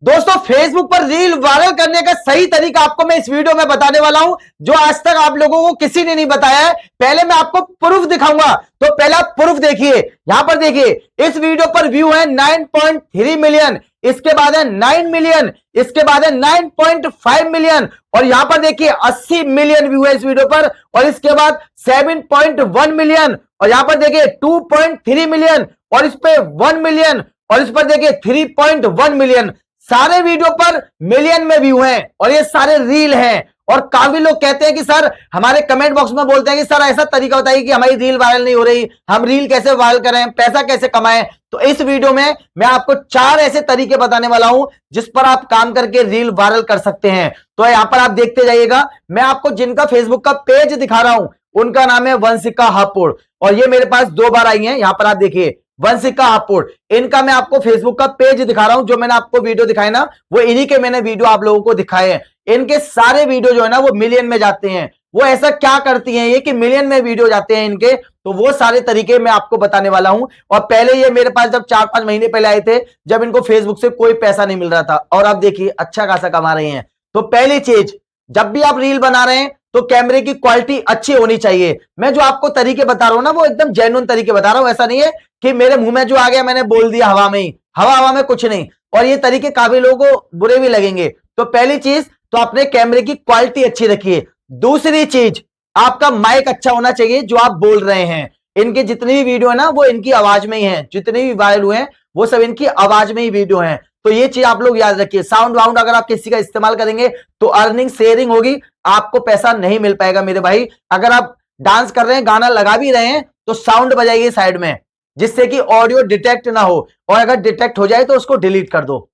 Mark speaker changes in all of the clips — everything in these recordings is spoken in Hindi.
Speaker 1: दोस्तों फेसबुक पर रील वायरल करने का सही तरीका आपको मैं इस वीडियो में बताने वाला हूं, जो आज तक आप लोगों को किसी ने नहीं बताया है। पहले मैं आपको प्रूफ दिखाऊंगा, तो पहला प्रूफ देखिए। यहां पर देखिए, इस वीडियो पर व्यू है 9.3 मिलियन, इसके बाद है 9 मिलियन, इसके बाद है 9.5 मिलियन, और यहां पर देखिए 80 मिलियन व्यू है इस वीडियो पर, और इसके बाद 7.1 मिलियन, और यहां पर देखिए 2.3 मिलियन, और इस पे 1 मिलियन, और इस पर देखिए 3.1 मिलियन। सारे वीडियो पर मिलियन में व्यू हैं, और ये सारे रील हैं। और काफी लोग कहते हैं कि सर, हमारे कमेंट बॉक्स में बोलते हैं कि सर ऐसा तरीका बताइए कि हमारी रील वायरल नहीं हो रही, हम रील कैसे वायरल करें, पैसा कैसे कमाएं। तो इस वीडियो में मैं आपको 4 ऐसे तरीके बताने वाला हूं जिस पर आप काम करके रील वायरल कर सकते हैं। तो यहां पर आप देखते जाइएगा। मैं आपको जिनका फेसबुक का पेज दिखा रहा हूं उनका नाम है वंशिका हापुड़, और ये मेरे पास 2 बार आई है। यहां पर आप देखिए वंशिका हापुड़, इनका मैं आपको फेसबुक का पेज दिखा रहा हूं। जो मैंने आपको वीडियो दिखाए ना, वो इन्हीं के मैंने वीडियो आप लोगों को दिखाए हैं। इनके सारे वीडियो जो है ना वो मिलियन में जाते हैं। वो ऐसा क्या करती हैं ये कि मिलियन में वीडियो जाते हैं इनके, तो वो सारे तरीके मैं आपको बताने वाला हूं। और पहले ये मेरे पास जब 4-5 महीने पहले आए थे, जब इनको फेसबुक से कोई पैसा नहीं मिल रहा था, और अब देखिए अच्छा खासा कमा रहे हैं। तो पहली चीज, जब भी आप रील बना रहे हैं तो कैमरे की क्वालिटी अच्छी होनी चाहिए। मैं जो आपको तरीके बता रहा हूं ना, वो एकदम जेन्युइन तरीके बता रहा हूं। ऐसा नहीं है कि मेरे मुंह में जो आ गया मैंने बोल दिया हवा में ही, हवा में कुछ नहीं। और ये तरीके काफी लोगों को बुरे भी लगेंगे। तो पहली चीज तो अपने कैमरे की क्वालिटी अच्छी रखिए। दूसरी चीज, आपका माइक अच्छा होना चाहिए जो आप बोल रहे हैं। इनके जितनी भी वीडियो है ना वो इनकी आवाज में ही है, जितने भी वायरल हुए हैं वो सब इनकी आवाज में ही वीडियो है। तो ये चीज आप लोग याद रखिए। साउंड वाउंड अगर आप किसी का इस्तेमाल करेंगे तो अर्निंग शेयरिंग होगी, आपको पैसा नहीं मिल पाएगा मेरे भाई। अगर आप डांस कर रहे हैं, गाना लगा भी रहे हैं, तो साउंड बजाइए साइड में, जिससे कि ऑडियो डिटेक्ट ना हो, और अगर डिटेक्ट हो जाए तो उसको डिलीट कर दो।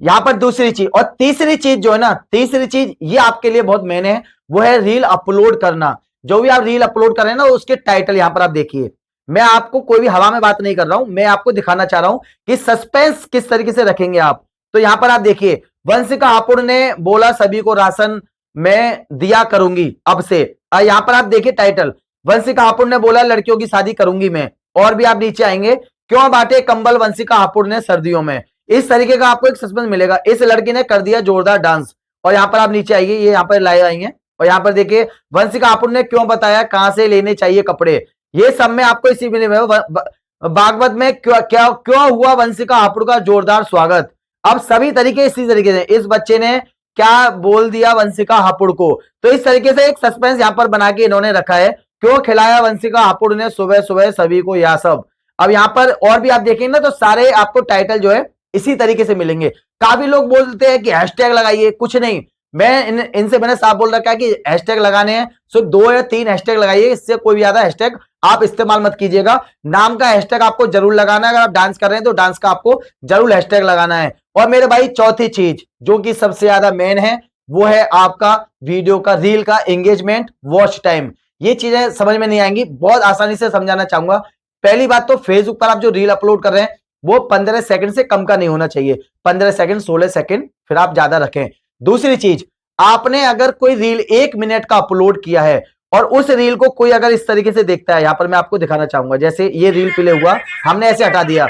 Speaker 1: यहां पर दूसरी चीज। और तीसरी चीज जो है ना, तीसरी चीज ये आपके लिए बहुत मेन है, वो है रील अपलोड करना। जो भी आप रील अपलोड कर रहे हैं ना, उसके टाइटल यहां पर आप देखिए। मैं आपको कोई भी हवा में बात नहीं कर रहा हूं, मैं आपको दिखाना चाह रहा हूं कि सस्पेंस किस तरीके से रखेंगे आप। तो यहां पर आप देखिए, वंशिका हापुड़ ने बोला सभी को राशन मैं दिया करूंगी अब से। यहां पर आप देखिए टाइटल, वंशिका हापुड़ ने बोला लड़कियों की शादी करूंगी मैं। और भी आप नीचे आएंगे, क्यों बांटे कंबल वंशिका हापुड़ ने सर्दियों में। इस तरीके का आपको एक सस्पेंस मिलेगा। इस लड़की ने कर दिया जोरदार डांस। और यहां पर आप नीचे आइए, ये यहां पर लाइव आएंगे, और यहां पर देखिए वंशिका हापुड़ ने क्यों बताया कहां से लेने चाहिए कपड़े। ये सब में आपको इसी में भागवत में क्यों हुआ वंशिका हापुड़ का जोरदार स्वागत। अब सभी तरीके इसी तरीके से, इस बच्चे ने क्या बोल दिया वंशिका हापुड़ को। तो इस तरीके से एक सस्पेंस यहां पर बना के इन्होंने रखा है, क्यों खिलाया वंशिका हापुड़ ने सुबह सुबह सभी को, यह सब। अब यहां पर और भी आप देखेंगे ना, तो सारे आपको टाइटल जो है इसी तरीके से मिलेंगे। काफी लोग बोलते हैं कि हैशटैग लगाइए, कुछ नहीं। मैं इनसे मैंने साफ बोल रखा है कि हैशटैग लगाने हैं, सिर्फ 2 या 3 हैशटैग लगाइए, इससे कोई भी ज्यादा हैशटैग आप इस्तेमाल मत कीजिएगा। नाम का हैशटैग आपको जरूर लगाना है। अगर आप डांस कर रहे हैं तो डांस का आपको जरूर हैशटैग लगाना है। और मेरे भाई चौथी चीज जो कि सबसे ज्यादा मेन है, वो है आपका वीडियो का, रील का एंगेजमेंट, वॉच टाइम। ये चीजें समझ में नहीं आएंगी, बहुत आसानी से समझाना चाहूंगा। पहली बात तो फेसबुक पर आप जो रील अपलोड कर रहे हैं वो 15 सेकंड से कम का नहीं होना चाहिए। 15 सेकंड, 16 सेकंड, फिर आप ज्यादा रखें। दूसरी चीज, आपने अगर कोई रील 1 मिनट का अपलोड किया है और उस रील को कोई अगर इस तरीके से देखता है, यहां पर मैं आपको दिखाना चाहूंगा, जैसे ये रील प्ले हुआ, हमने ऐसे हटा दिया,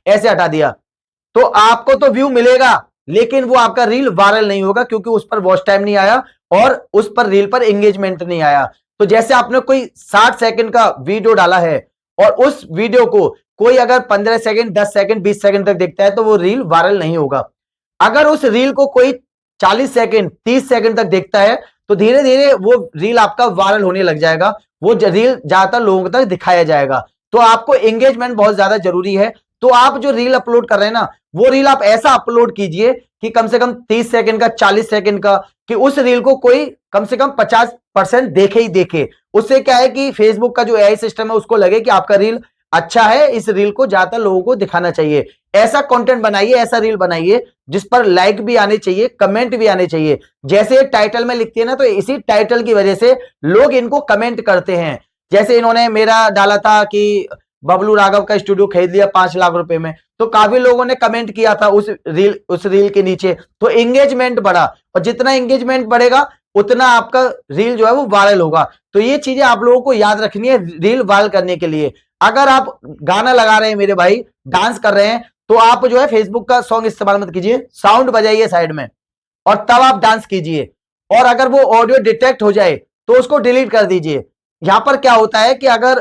Speaker 1: ऐसे हटा दिया, तो आपको तो व्यू मिलेगा, लेकिन वो आपका रील वायरल नहीं होगा, क्योंकि उस पर वॉच टाइम नहीं आया और उस पर रील पर एंगेजमेंट नहीं आया। तो जैसे आपने कोई 60 सेकंड का वीडियो डाला है और उस वीडियो को कोई अगर 15 सेकंड, 10 सेकंड, 20 सेकंड तक देखता है, तो वो रील वायरल नहीं होगा। अगर उस रील को कोई 40 सेकंड, 30 सेकंड तक देखता है, तो धीरे धीरे वो रील आपका वायरल होने लग जाएगा, वो रील ज्यादातर लोगों तक दिखाया जाएगा। तो आपको एंगेजमेंट बहुत ज्यादा जरूरी है। तो आप जो रील अपलोड कर रहे हैं ना, वो रील आप ऐसा अपलोड कीजिए कि कम से कम 30 सेकंड का, 40 सेकंड का, कि उस रील को कोई कम से कम 50% देखे ही देखे। उससे क्या है कि फेसबुक का जो एआई सिस्टम है उसको लगे कि आपका रील अच्छा है, इस रील को ज्यादातर लोगों को दिखाना चाहिए। ऐसा कंटेंट बनाइए, ऐसा रील बनाइए जिस पर लाइक भी आने चाहिए, कमेंट भी आने चाहिए। जैसे टाइटल में लिखती है ना, तो इसी टाइटल की वजह से लोग इनको कमेंट करते हैं। जैसे इन्होंने मेरा डाला था कि बबलू राघव का स्टूडियो खरीद लिया 5 लाख रुपए में, तो काफी लोगों ने कमेंट किया था उस रील के नीचे, तो एंगेजमेंट बढ़ा, और जितना एंगेजमेंट बढ़ेगा उतना आपका रील जो है वो वायरल होगा। तो ये चीजें आप लोगों को याद रखनी है रील वायरल करने के लिए। अगर आप गाना लगा रहे हैं मेरे भाई, डांस कर रहे हैं, तो आप जो है फेसबुक का सॉन्ग इस्तेमाल मत कीजिए, साउंड बजाइए साइड में और तब आप डांस कीजिए। और अगर वो ऑडियो डिटेक्ट हो जाए तो उसको डिलीट कर दीजिए। यहां पर क्या होता है कि अगर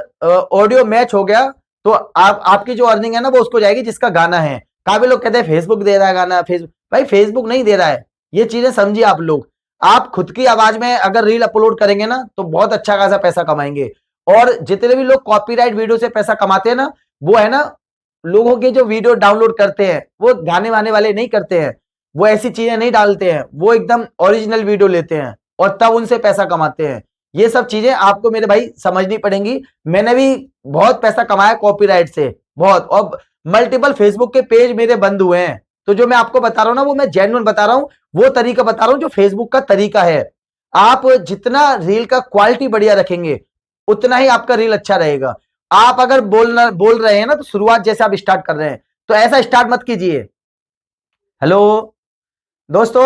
Speaker 1: ऑडियो मैच हो गया तो आपकी जो अर्निंग है ना वो उसको जाएगी जिसका गाना है। काफी लोग कहते हैं फेसबुक दे रहा है गाना, फेसबुक, भाई फेसबुक नहीं दे रहा है, ये चीजें समझिए आप लोग। आप खुद की आवाज में अगर रील अपलोड करेंगे ना तो बहुत अच्छा खासा पैसा कमाएंगे। और जितने भी लोग कॉपीराइट वीडियो से पैसा कमाते हैं ना, वो है ना लोगों के जो वीडियो डाउनलोड करते हैं वो गाने वाने वाले नहीं करते हैं, वो ऐसी चीजें नहीं डालते हैं, वो एकदम ओरिजिनल वीडियो लेते हैं और तब उनसे पैसा कमाते हैं। ये सब चीजें आपको मेरे भाई समझनी पड़ेंगी। मैंने भी बहुत पैसा कमाया कॉपीराइट से, बहुत, और मल्टीपल फेसबुक के पेज मेरे बंद हुए हैं। तो जो मैं आपको बता रहा हूं ना वो मैं जेन्युइन बता रहा हूं, वो तरीका बता रहा हूं जो फेसबुक का तरीका है। आप जितना रील का क्वालिटी बढ़िया रखेंगे उतना ही आपका रील अच्छा रहेगा। आप अगर बोल रहे हैं ना तो शुरुआत जैसे आप स्टार्ट कर रहे हैं तो ऐसा स्टार्ट मत कीजिए। हेलो दोस्तों,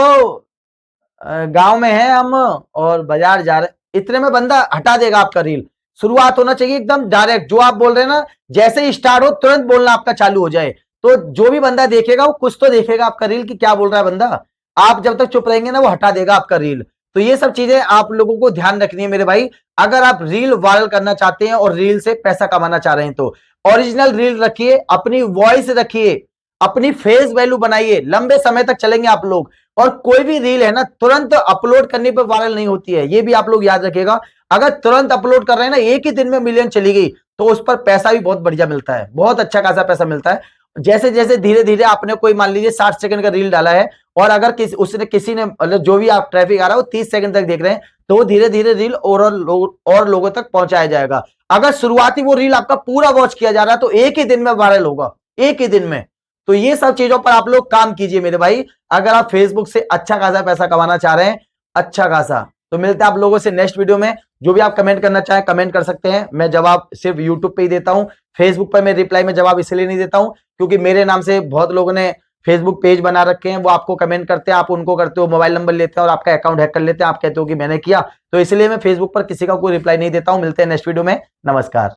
Speaker 1: गांव में हैं हम और बाजार जा रहे, इतने में बंदा हटा देगा आपका रील। शुरुआत होना चाहिए एकदम डायरेक्ट, जो आप बोल रहे हैं ना जैसे ही स्टार्ट हो तुरंत बोलना आपका चालू हो जाए, तो जो भी बंदा देखेगा वो कुछ तो देखेगा आपका रील कि क्या बोल रहा है बंदा। आप जब तक चुप रहेंगे ना वो हटा देगा आपका रील। तो ये सब चीजें आप लोगों को ध्यान रखनी है मेरे भाई। अगर आप रील वायरल करना चाहते हैं और रील से पैसा कमाना चाह रहे हैं तो ओरिजिनल रील रखिए, अपनी वॉइस रखिए, अपनी फेस वैल्यू बनाइए, लंबे समय तक चलेंगे आप लोग। और कोई भी रील है ना तुरंत अपलोड करने पर वायरल नहीं होती है, ये भी आप लोग याद रखिएगा। अगर तुरंत अपलोड कर रहे हैं ना, एक ही दिन में मिलियन चली गई तो उस पर पैसा भी बहुत बढ़िया मिलता है, बहुत अच्छा खासा पैसा मिलता है। जैसे जैसे धीरे धीरे आपने कोई मान लीजिए 60 सेकंड का रील डाला है और अगर किसी ने मतलब जो भी आप ट्रैफिक आ रहा है वो 30 सेकंड तक देख रहे हैं तो वो धीरे धीरे रील और लोगों तक पहुंचाया जाएगा। अगर शुरुआती वो रील आपका पूरा वॉच किया जा रहा है तो एक ही दिन में वायरल होगा, एक ही दिन में। तो ये सब चीजों पर आप लोग काम कीजिए मेरे भाई, अगर आप फेसबुक से अच्छा खासा पैसा कमाना चाह रहे हैं, अच्छा खासा। तो मिलते हैं आप लोगों से नेक्स्ट वीडियो में। जो भी आप कमेंट करना चाहें कमेंट कर सकते हैं, मैं जवाब सिर्फ यूट्यूब पे ही देता हूं, फेसबुक पर मैं रिप्लाई में जवाब इसलिए नहीं देता हूं क्योंकि मेरे नाम से बहुत लोगों ने फेसबुक पेज बना रखे हैं, वो आपको कमेंट करते हैं, आप उनको करते हो, मोबाइल नंबर लेते हैं और आपका अकाउंट हैक कर लेते हैं, आप कहते हो कि मैंने किया, तो इसलिए मैं फेसबुक पर किसी का कोई रिप्लाई नहीं देता हूं। मिलते हैं नेक्स्ट वीडियो में, नमस्कार।